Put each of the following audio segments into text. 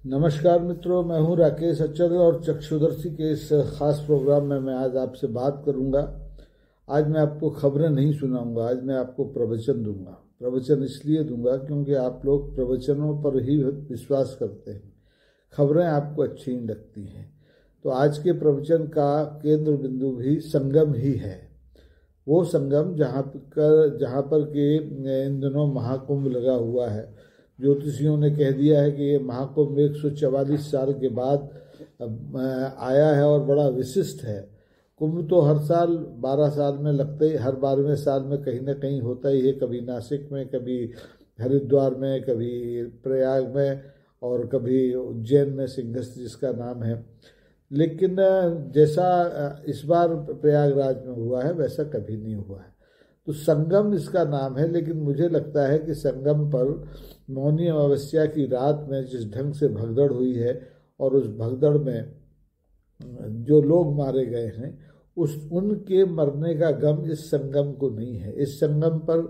नमस्कार मित्रों, मैं हूं राकेश अचल और चक्षुदर्शी के इस खास प्रोग्राम में मैं आज आपसे बात करूंगा। आज मैं आपको खबरें नहीं सुनाऊंगा, आज मैं आपको प्रवचन दूंगा। प्रवचन इसलिए दूंगा क्योंकि आप लोग प्रवचनों पर ही विश्वास करते हैं, खबरें आपको अच्छी नहीं लगती हैं। तो आज के प्रवचन का केंद्र बिंदु भी संगम ही है। वो संगम जहाँ पर कि इन दिनों महाकुंभ लगा हुआ है। ज्योतिषियों ने कह दिया है कि ये महाकुंभ 144 साल के बाद आया है और बड़ा विशिष्ट है। कुंभ तो हर साल 12 साल में लगते ही, हर 12वें साल में कहीं ना कहीं होता ही है। कभी नासिक में, कभी हरिद्वार में, कभी प्रयाग में और कभी उज्जैन में, सिंहस्थ जिसका नाम है। लेकिन जैसा इस बार प्रयागराज में हुआ है वैसा कभी नहीं हुआ है। तो संगम इसका नाम है, लेकिन मुझे लगता है कि संगम पर मौनी अमावस्या की रात में जिस ढंग से भगदड़ हुई है और उस भगदड़ में जो लोग मारे गए हैं, उनके मरने का गम इस संगम को नहीं है। इस संगम पर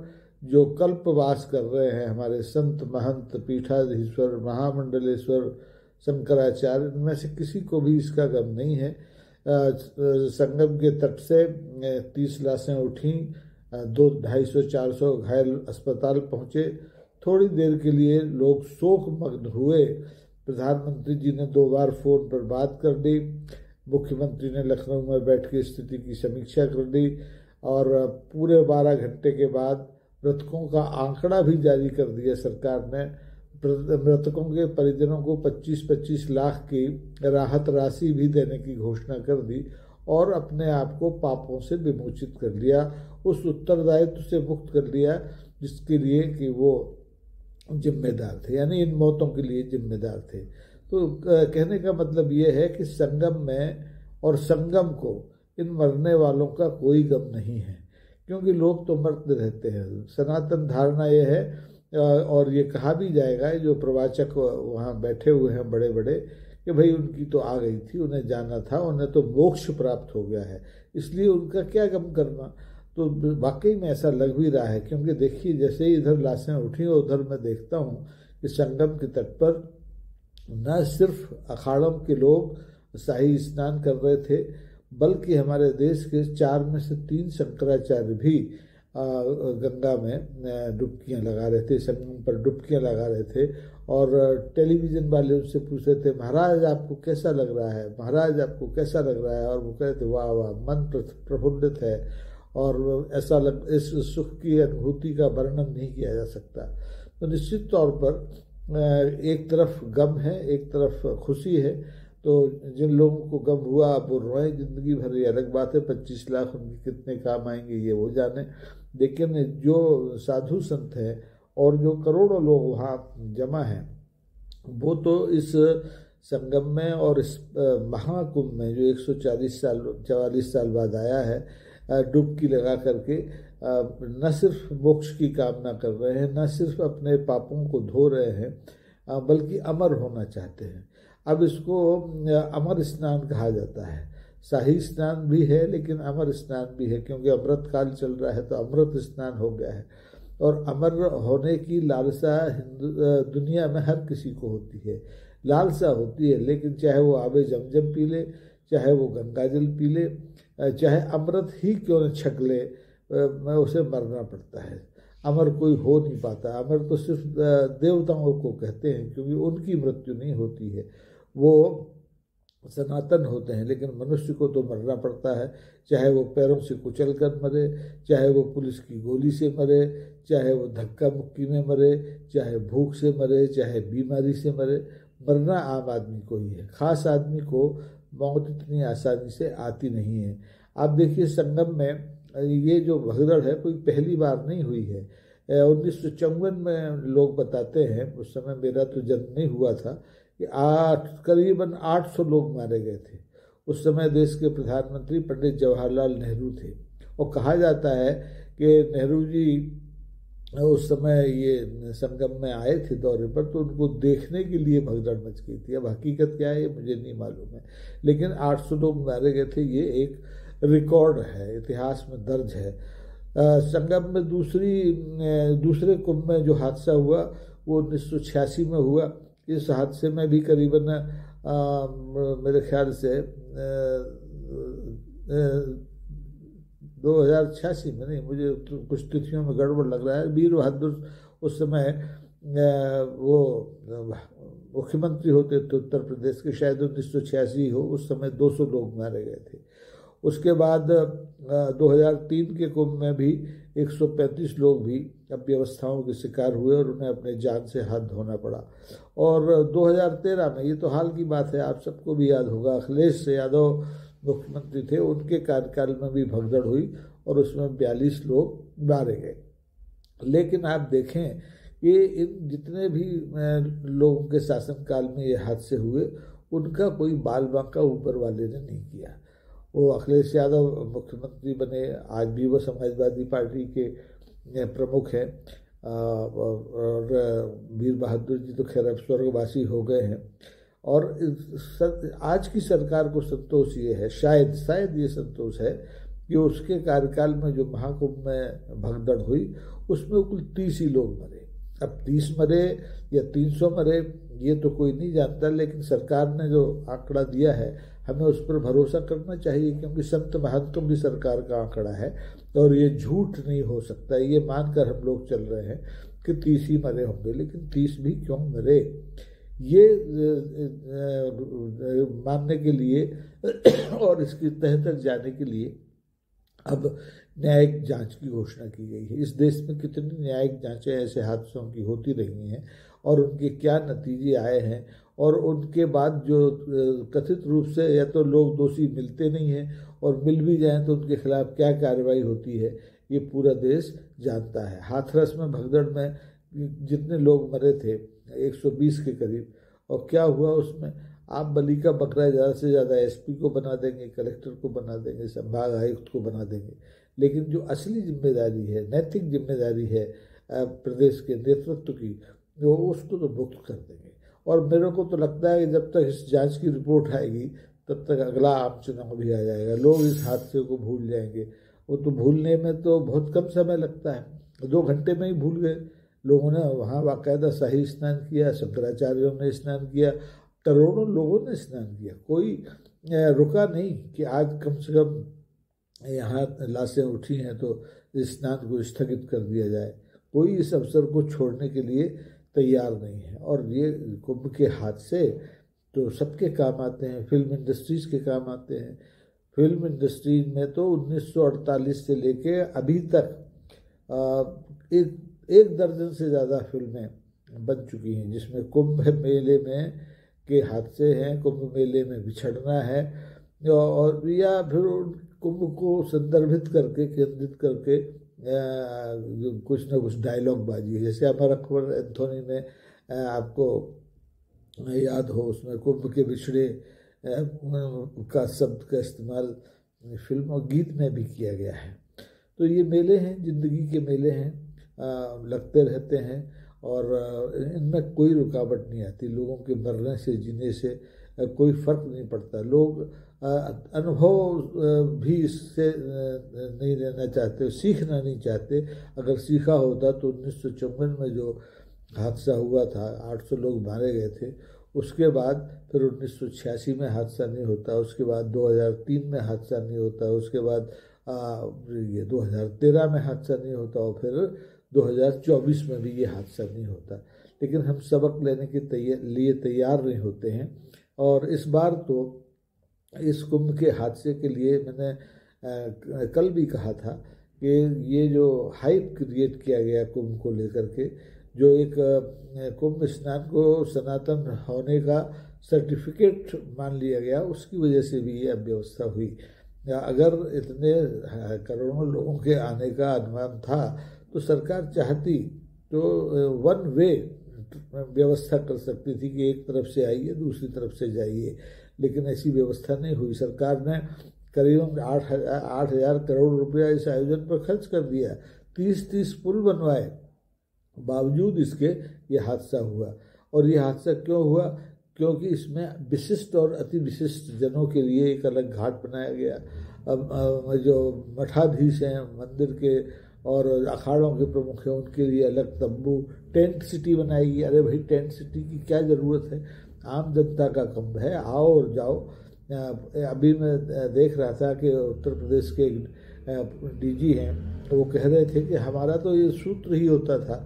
जो कल्पवास कर रहे हैं हमारे संत महंत पीठाधीश्वर महामंडलेश्वर शंकराचार्य, इनमें से किसी को भी इसका गम नहीं है। संगम के तट से 30 लाशें उठी, 200-250-400 घायल अस्पताल पहुंचे। थोड़ी देर के लिए लोग शोक मग्न हुए। प्रधानमंत्री जी ने 2 बार फोन पर बात कर ली, मुख्यमंत्री ने लखनऊ में बैठ के स्थिति की समीक्षा कर ली और पूरे 12 घंटे के बाद मृतकों का आंकड़ा भी जारी कर दिया सरकार ने। मृतकों के परिजनों को 25-25 लाख की राहत राशि भी देने की घोषणा कर दी और अपने आप को पापों से विमोचित कर लिया, उस उत्तरदायित्व से मुक्त कर लिया जिसके लिए कि वो जिम्मेदार थे, यानी इन मौतों के लिए जिम्मेदार थे। तो कहने का मतलब ये है कि संगम में और संगम को इन मरने वालों का कोई गम नहीं है, क्योंकि लोग तो मरते रहते हैं। सनातन धारणा ये है और ये कहा भी जाएगा, जो प्रवाचक वहाँ बैठे हुए हैं बड़े बड़े, कि भाई उनकी तो आ गई थी, उन्हें जाना था, उन्हें तो मोक्ष प्राप्त हो गया है, इसलिए उनका क्या गम करना। तो वाकई में ऐसा लग भी रहा है, क्योंकि देखिए जैसे ही इधर लाशें उठी उधर मैं देखता हूँ कि संगम के तट पर न सिर्फ अखाड़ों के लोग शाही स्नान कर रहे थे, बल्कि हमारे देश के 4 में से 3 शंकराचार्य भी गंगा में डुबकियां लगा रहे थे, संगम पर डुबकियां लगा रहे थे। और टेलीविज़न वाले उनसे पूछ रहे थे, महाराज आपको कैसा लग रहा है, महाराज आपको कैसा लग रहा है। और वो कह रहे थे, वाह वाह, मन प्रफुल्लित है और ऐसा इस सुख की अनुभूति का वर्णन नहीं किया जा सकता। तो निश्चित तौर पर एक तरफ गम है, एक तरफ खुशी है। तो जिन लोगों को गम हुआ वो रोए जिंदगी भर, ये अलग बात है। 25 लाख उनके कितने काम आएंगे ये वो जाने। लेकिन जो साधु संत हैं और जो करोड़ों लोग वहाँ जमा हैं, वो तो इस संगम में और इस महाकुंभ में जो 144 साल बाद आया है, डुबकी लगा करके न सिर्फ मोक्ष की कामना कर रहे हैं, न सिर्फ अपने पापों को धो रहे हैं, बल्कि अमर होना चाहते हैं। अब इसको अमर स्नान कहा जाता है। शाही स्नान भी है लेकिन अमर स्नान भी है, क्योंकि अमृत काल चल रहा है तो अमृत स्नान हो गया है। और अमर होने की लालसा दुनिया में हर किसी को होती है, लालसा होती है। लेकिन चाहे वो आबे जमजम पी ले, चाहे वो गंगा जल पी ले, चाहे अमृत ही क्यों न छक ले, उसे मरना पड़ता है। अमर कोई हो नहीं पाता। अमर तो सिर्फ देवताओं को कहते हैं, क्योंकि उनकी मृत्यु नहीं होती है, वो सनातन होते हैं। लेकिन मनुष्य को तो मरना पड़ता है, चाहे वो पैरों से कुचल कर मरे, चाहे वो पुलिस की गोली से मरे, चाहे वो धक्का मुक्की में मरे, चाहे भूख से मरे, चाहे बीमारी से मरे। मरना आम आदमी को ही है, खास आदमी को मौत इतनी आसानी से आती नहीं है। आप देखिए संगम में ये जो भगदड़ है कोई पहली बार नहीं हुई है। 1954 में लोग बताते हैं, उस समय मेरा तो जन्म नहीं हुआ था, कि करीबन 800 लोग मारे गए थे। उस समय देश के प्रधानमंत्री पंडित जवाहरलाल नेहरू थे और कहा जाता है कि नेहरू जी उस समय ये संगम में आए थे दौरे पर, तो उनको देखने के लिए भगदड़ मच गई थी। अब हकीकत क्या है ये मुझे नहीं मालूम है, लेकिन 800 लोग मारे गए थे, ये एक रिकॉर्ड है, इतिहास में दर्ज है। संगम में दूसरे कुंभ में जो हादसा हुआ वो 1986 में हुआ। इस हादसे में भी करीबन मेरे ख्याल से 2086 में, नहीं मुझे तो कुछ तिथियों में गड़बड़ लग रहा है, वीर बहादुर उस समय वो मुख्यमंत्री होते थे उत्तर प्रदेश के, शायद 1986 हो, उस समय 200 लोग मारे गए थे। उसके बाद 2003 के कुंभ में भी 135 लोग भी अव्यवस्थाओं के शिकार हुए और उन्हें अपने जान से हाथ धोना पड़ा। और 2013 में, ये तो हाल की बात है, आप सबको भी याद होगा, अखिलेश यादव मुख्यमंत्री थे, उनके कार्यकाल में भी भगदड़ हुई और उसमें 42 लोग मारे गए। लेकिन आप देखें कि इन जितने भी लोगों के शासनकाल में ये हादसे हुए, उनका कोई बाल बांका ऊपर वाले ने नहीं किया। वो अखिलेश यादव मुख्यमंत्री बने, आज भी वो समाजवादी पार्टी के प्रमुख हैं, और वीर बहादुर जी तो खैर अब स्वर्गवासी हो गए हैं। और आज की सरकार को संतोष ये है, शायद ये संतोष है कि उसके कार्यकाल में जो महाकुंभ में भगदड़ हुई उसमें कुल 30 ही लोग मरे। अब 30 मरे या 300 मरे ये तो कोई नहीं जानता, लेकिन सरकार ने जो आंकड़ा दिया है हमें उस पर भरोसा करना चाहिए, क्योंकि संत महंतों की सरकार का आंकड़ा है और ये झूठ नहीं हो सकता। ये मानकर हम लोग चल रहे हैं कि 30 ही मरे होंगे, लेकिन 30 भी क्यों मरे, ये मानने के लिए और इसकी तह तक जाने के लिए अब न्यायिक जांच की घोषणा की गई है। इस देश में कितनी न्यायिक जांचें ऐसे हादसों की होती रही हैं और उनके क्या नतीजे आए हैं, और उनके बाद जो कथित रूप से या तो लोग दोषी मिलते नहीं हैं और मिल भी जाएं तो उनके खिलाफ क्या कार्रवाई होती है, ये पूरा देश जानता है। हाथरस में भगदड़ में जितने लोग मरे थे 120 के करीब, और क्या हुआ उसमें, आप बलि का बकरा ज़्यादा से ज़्यादा एसपी को बना देंगे, कलेक्टर को बना देंगे, संभाग आयुक्त को बना देंगे, लेकिन जो असली जिम्मेदारी है, नैतिक जिम्मेदारी है प्रदेश के नेतृत्व की, वो उसको तो मुक्त कर देंगे। और मेरे को तो लगता है कि जब तक इस जांच की रिपोर्ट आएगी तब तक अगला आम चुनाव भी आ जाएगा, लोग इस हादसे को भूल जाएंगे। वो तो भूलने में तो बहुत कम समय लगता है, 2 घंटे में ही भूल गए। लोगों ने वहाँ बाकायदा शाही स्नान किया, शंकराचार्यों ने स्नान किया, करोड़ों लोगों ने स्नान किया, कोई रुका नहीं कि आज कम से कम यहाँ लाशें उठी हैं तो इस स्नान को स्थगित कर दिया जाए। कोई इस अवसर को छोड़ने के लिए तैयार नहीं है। और ये कुंभ के हादसे तो सबके काम आते हैं, फिल्म इंडस्ट्रीज के काम आते हैं। फिल्म इंडस्ट्रीज में तो 1948 से लेके अभी तक एक दर्जन से ज़्यादा फिल्में बन चुकी हैं, जिसमें कुंभ मेले में के हादसे हैं, कुंभ मेले में बिछड़ना है, और या फिर कुंभ को संदर्भित करके, केंद्रित करके कुछ न कुछ डायलॉग बाजी है। जैसे अमर अकबर एंथोनी ने, आपको याद हो, उसमें कुंभ के बिछड़े का शब्द का इस्तेमाल फिल्म और गीत में भी किया गया है। तो ये मेले हैं, जिंदगी के मेले हैं, लगते रहते हैं और इनमें कोई रुकावट नहीं आती। लोगों के मरने से, जीने से कोई फ़र्क नहीं पड़ता। लोग अनुभव भी इससे नहीं लेना चाहते, सीखना नहीं चाहते। अगर सीखा होता तो 1954 में जो हादसा हुआ था, 800 लोग मारे गए थे, उसके बाद फिर 1986 में हादसा नहीं होता, उसके बाद 2003 में हादसा नहीं होता, उसके बाद ये 2013 में हादसा नहीं होता, और फिर 2024 में भी ये हादसा नहीं होता। लेकिन हम सबक लेने के लिए तैयार नहीं होते हैं। और इस बार तो इस कुंभ के हादसे के लिए मैंने कल भी कहा था कि ये जो हाइप क्रिएट किया गया कुंभ को लेकर के, जो एक कुंभ स्नान को सनातन होने का सर्टिफिकेट मान लिया गया, उसकी वजह से भी ये अव्यवस्था हुई। अगर इतने करोड़ों लोगों के आने का अनुमान था तो सरकार चाहती तो वन वे व्यवस्था कर सकती थी कि एक तरफ से आइए, दूसरी तरफ से जाइए, लेकिन ऐसी व्यवस्था नहीं हुई। सरकार ने करीबन 8,000 करोड़ रुपया इस आयोजन पर खर्च कर दिया, 30 पुल बनवाए, बावजूद इसके ये हादसा हुआ। और ये हादसा क्यों हुआ? क्योंकि इसमें विशिष्ट और अति विशिष्ट जनों के लिए एक अलग घाट बनाया गया। अब जो मठाधीश हैं, मंदिर के और अखाड़ों के प्रमुख हैं उनके लिए अलग तंबू, टेंट सिटी बनाएगी। अरे भाई, टेंट सिटी की क्या ज़रूरत है? आम जनता का कम है, आओ और जाओ। अभी मैं देख रहा था कि उत्तर प्रदेश के डीजी हैं, वो कह रहे थे कि हमारा तो ये सूत्र ही होता था,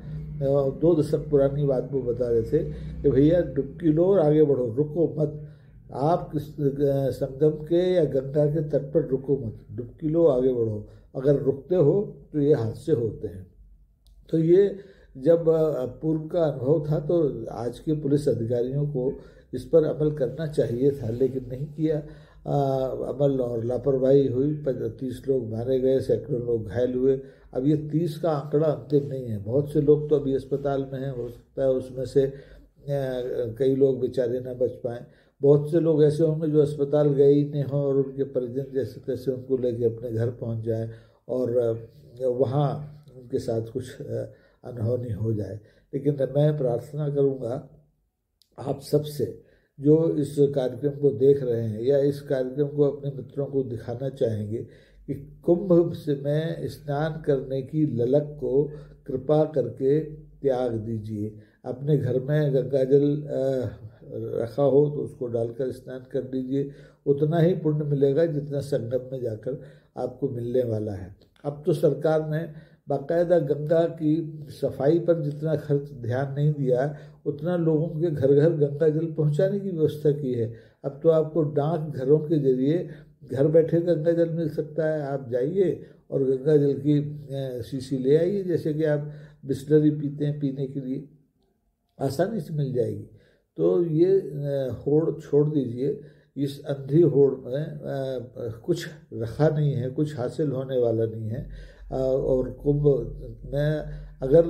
2 दशक पुरानी बात वो बता रहे थे कि भैया डुबकी लो और आगे बढ़ो, रुको मत। आप संगम के या गंगा के तट पर रुको मत, डुबकी लो, आगे बढ़ो। अगर रुकते हो तो ये हादसे होते हैं। तो ये जब पूर्व का अनुभव था तो आज के पुलिस अधिकारियों को इस पर अमल करना चाहिए था, लेकिन नहीं किया अमल, और लापरवाही हुई। 30 लोग मारे गए, सैकड़ों लोग घायल हुए। अब ये 30 का आंकड़ा अंतिम नहीं है, बहुत से लोग तो अभी अस्पताल में हैं, हो सकता है उसमें से कई लोग बेचारे ना बच पाएँ। बहुत से लोग ऐसे होंगे जो अस्पताल गए ही नहीं हों और उनके परिजन जैसे तैसे उनको लेके अपने घर पहुंच जाए और वहाँ उनके साथ कुछ अनहोनी हो जाए। लेकिन मैं प्रार्थना करूँगा आप सबसे, जो इस कार्यक्रम को देख रहे हैं या इस कार्यक्रम को अपने मित्रों को दिखाना चाहेंगे, कि कुंभ में स्नान करने की ललक को कृपा करके त्याग दीजिए। अपने घर में गंगा जल रखा हो तो उसको डालकर स्नान कर लीजिए, उतना ही पुण्य मिलेगा जितना संगम में जाकर आपको मिलने वाला है। अब तो सरकार ने बाकायदा गंगा की सफाई पर जितना खर्च ध्यान नहीं दिया, उतना लोगों के घर घर गंगा जल पहुंचाने की व्यवस्था की है। अब तो आपको डाक घरों के जरिए घर बैठे गंगा जल मिल सकता है। आप जाइए और गंगा जल की शीशी ले आइए, जैसे कि आप बिस्लरी पीते हैं पीने के लिए, आसानी से मिल जाएगी। तो ये होड़ छोड़ दीजिए, इस अंधी होड़ में कुछ रखा नहीं है, कुछ हासिल होने वाला नहीं है। और कुंभ में अगर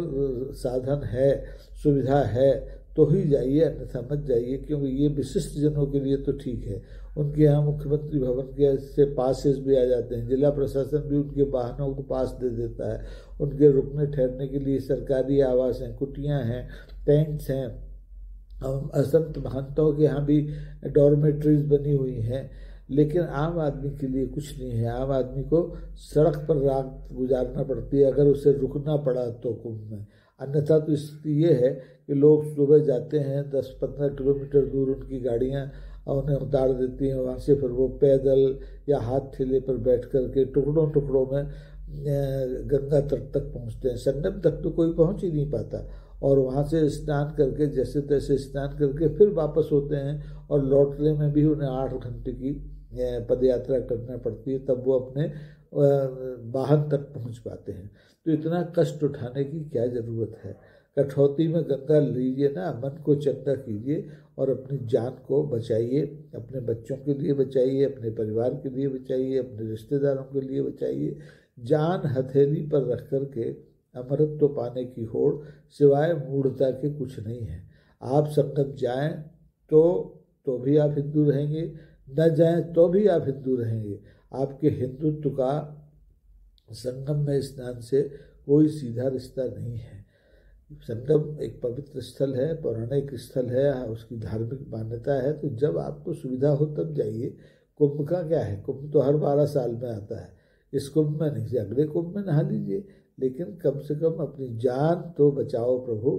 साधन है, सुविधा है तो ही जाइए, अन्यथा मत जाइए, क्योंकि ये विशिष्ट जनों के लिए तो ठीक है। उनके यहाँ मुख्यमंत्री भवन के से पासेस भी आ जाते हैं, जिला प्रशासन भी उनके वाहनों को पास दे देता है, उनके रुकने ठहरने के लिए सरकारी आवास हैं, कुटियाँ हैं, टेंट्स हैं। असंत महंतों के यहाँ भी डॉर्मेट्रीज बनी हुई हैं, लेकिन आम आदमी के लिए कुछ नहीं है। आम आदमी को सड़क पर रात गुजारना पड़ती है अगर उसे रुकना पड़ा तो कुंभ में। अन्यथा तो स्थिति ये है कि लोग सुबह जाते हैं, 10-15 किलोमीटर दूर उनकी गाड़ियाँ उन्हें उतार देती हैं, वहाँ से फिर वो पैदल या हाथ ठेले पर बैठ कर के टुकड़ों टुकड़ों में गंगा तट तक पहुँचते हैं। संगम तक तो कोई पहुँच ही नहीं पाता, और वहाँ से स्नान करके जैसे तैसे स्नान करके फिर वापस होते हैं, और लौटने में भी उन्हें 8 घंटे की पद यात्रा करना पड़ती है, तब वो अपने वाहन तक पहुँच पाते हैं। तो इतना कष्ट उठाने की क्या ज़रूरत है? कठौती में गंगा लीजिए ना, मन को चंगा कीजिए और अपनी जान को बचाइए, अपने बच्चों के लिए बचाइए, अपने परिवार के लिए बचाइए, अपने रिश्तेदारों के लिए बचाइए। जान हथेली पर रख कर के अमरत्व पाने की होड़ सिवाय मूढ़ता के कुछ नहीं है। आप संगम जाएं तो भी आप हिंदू रहेंगे, न जाएं तो भी आप हिंदू रहेंगे। आपके हिंदुत्व का संगम में स्नान से कोई सीधा रिश्ता नहीं है। संगम एक पवित्र स्थल है, पौराणिक स्थल है, उसकी धार्मिक मान्यता है। तो जब आपको सुविधा हो तब जाइए। कुंभ का क्या है? कुंभ तो हर 12 साल में आता है। इस कुंभ में नहीं, अगले कुंभ में नहा लीजिए, लेकिन कम से कम अपनी जान तो बचाओ प्रभु।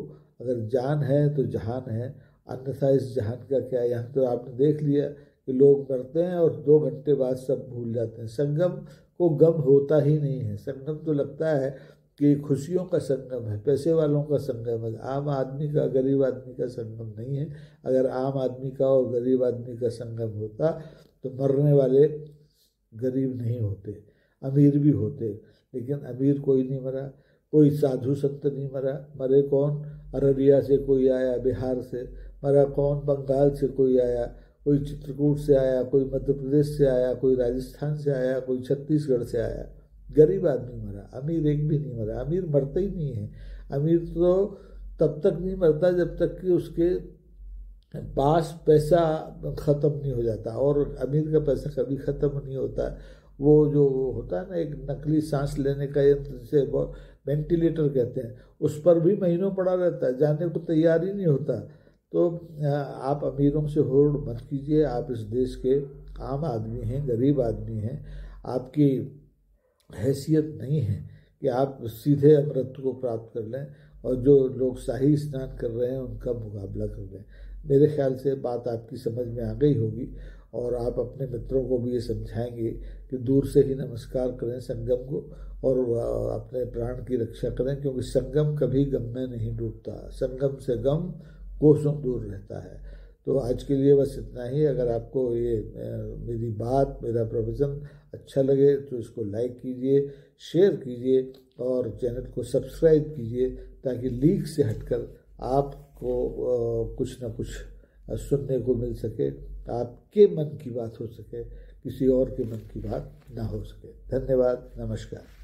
अगर जान है तो जहान है, अन्यथा इस जहान का क्या। यहाँ तो आपने देख लिया कि लोग मरते हैं और 2 घंटे बाद सब भूल जाते हैं। संगम को गम होता ही नहीं है। संगम तो लगता है कि खुशियों का संगम है, पैसे वालों का संगम है, आम आदमी का, गरीब आदमी का संगम नहीं है। अगर आम आदमी का और गरीब आदमी का संगम होता तो मरने वाले गरीब नहीं होते, अमीर भी होते। लेकिन अमीर कोई नहीं मरा, कोई साधु संत नहीं मरा। मरे कौन? अररिया से कोई आया, बिहार से मरा कौन? बंगाल से कोई आया, कोई चित्रकूट से आया, कोई मध्य प्रदेश से आया, कोई राजस्थान से आया, कोई छत्तीसगढ़ से आया। गरीब आदमी मरा, अमीर एक भी नहीं मरा। अमीर मरता ही नहीं है। अमीर तो तब तक नहीं मरता जब तक कि उसके पास पैसा ख़त्म नहीं हो जाता, और अमीर का पैसा कभी ख़त्म नहीं होता। वो जो होता है ना, एक नकली सांस लेने का यंत्र, जिसे वेंटिलेटर कहते हैं, उस पर भी महीनों पड़ा रहता है, जाने को तैयार ही नहीं होता। तो आप अमीरों से होड़ मत कीजिए। आप इस देश के आम आदमी हैं, गरीब आदमी हैं, आपकी हैसियत नहीं है कि आप सीधे अमृत को प्राप्त कर लें और जो लोग शाही स्नान कर रहे हैं उनका मुकाबला कर लें। मेरे ख्याल से बात आपकी समझ में आ गई होगी और आप अपने मित्रों को भी ये समझाएंगे कि दूर से ही नमस्कार करें संगम को और अपने प्राण की रक्षा करें, क्योंकि संगम कभी गम में नहीं डूबता, संगम से गम कोसों दूर रहता है। तो आज के लिए बस इतना ही। अगर आपको ये मेरी बात, मेरा प्रवचन अच्छा लगे तो इसको लाइक कीजिए, शेयर कीजिए और चैनल को सब्सक्राइब कीजिए, ताकि लीक से हटकर आपको कुछ ना कुछ सुनने को मिल सके, आपके मन की बात हो सके, किसी और के मन की बात ना हो सके। धन्यवाद, नमस्कार।